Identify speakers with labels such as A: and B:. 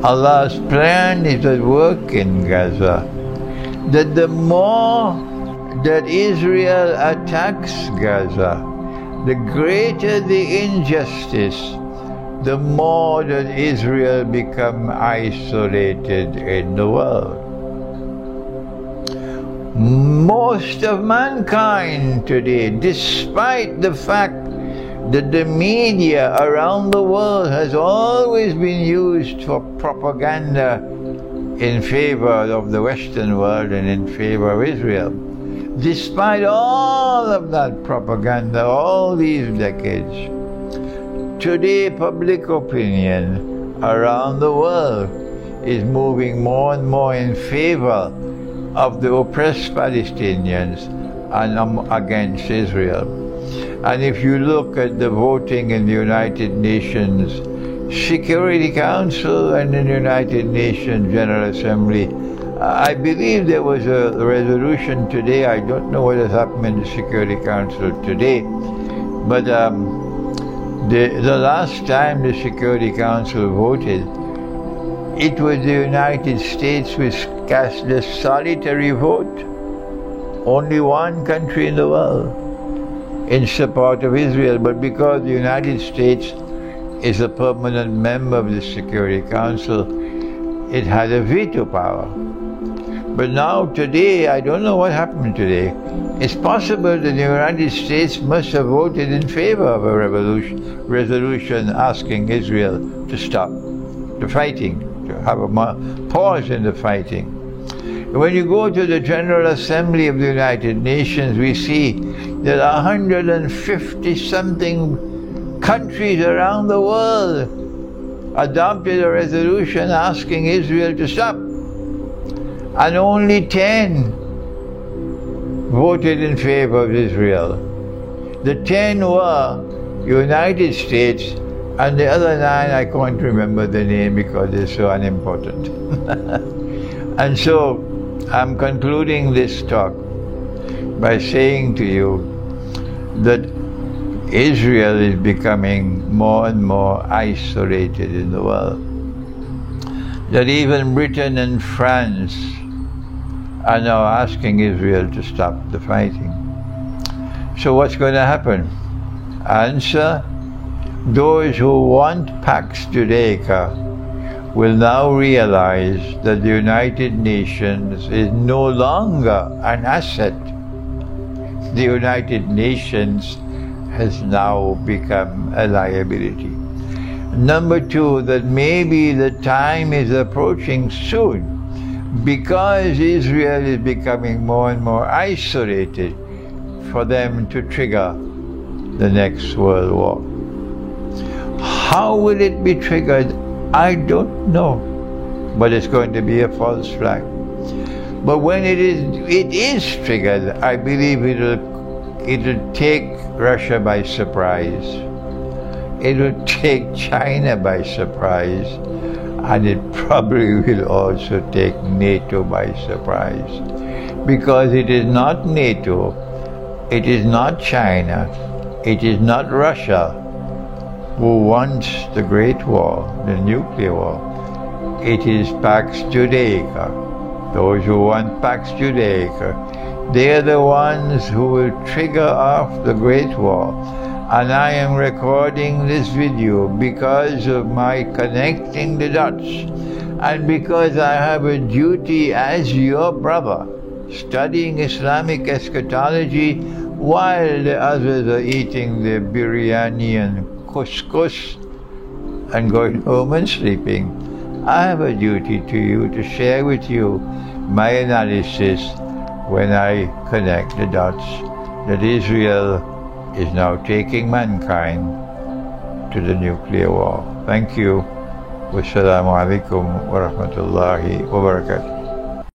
A: Allah's plan is at work in Gaza, that the more that Israel attacks Gaza, the greater the injustice, the more that Israel becomes isolated in the world. Most of mankind today, despite the fact that the media around the world has always been used for propaganda in favor of the Western world and in favor of Israel, despite all of that propaganda, all these decades, today public opinion around the world is moving more and more in favor of the oppressed Palestinians and against Israel. And if you look at the voting in the United Nations Security Council and in the United Nations General Assembly, I believe there was a resolution today. I don't know what has happened in the Security Council today, but the last time the Security Council voted, it was the United States which cast a solitary vote, only one country in the world, in support of Israel. But because the United States is a permanent member of the Security Council, it had a veto power. But now today, I don't know what happened today. It's possible that the United States must have voted in favor of a resolution asking Israel to stop the fighting, to have a pause in the fighting. When you go to the General Assembly of the United Nations, we see that 150-something countries around the world adopted a resolution asking Israel to stop, and only 10 voted in favor of Israel. The 10 were United States, and the other 9, I can't remember the name because they're so unimportant. And so I'm concluding this talk by saying to you that Israel is becoming more and more isolated in the world. That even Britain and France are now asking Israel to stop the fighting. So what's going to happen? Answer: those who want Pax Judaica will now realize that the United Nations is no longer an asset. The United Nations has now become a liability. Number 2, that maybe the time is approaching soon, because Israel is becoming more and more isolated, for them to trigger the next world war. How will it be triggered? I don't know, but it's going to be a false flag. But when it is triggered, I believe it'll take Russia by surprise. It will take China by surprise, and it probably will also take NATO by surprise. Because it is not NATO, it is not China, it is not Russia who wants the Great War, the nuclear war. It is Pax Judaica. Those who want Pax Judaica, they are the ones who will trigger off the Great War. And I am recording this video because of my connecting the dots, and because I have a duty as your brother, studying Islamic eschatology while the others are eating the biryani and couscous and going home and sleeping. I have a duty to you to share with you my analysis when I connect the dots that Israel is now taking mankind to the nuclear war. Thank you. Wassalamu alaikum wa rahmatullahi wa barakatuh.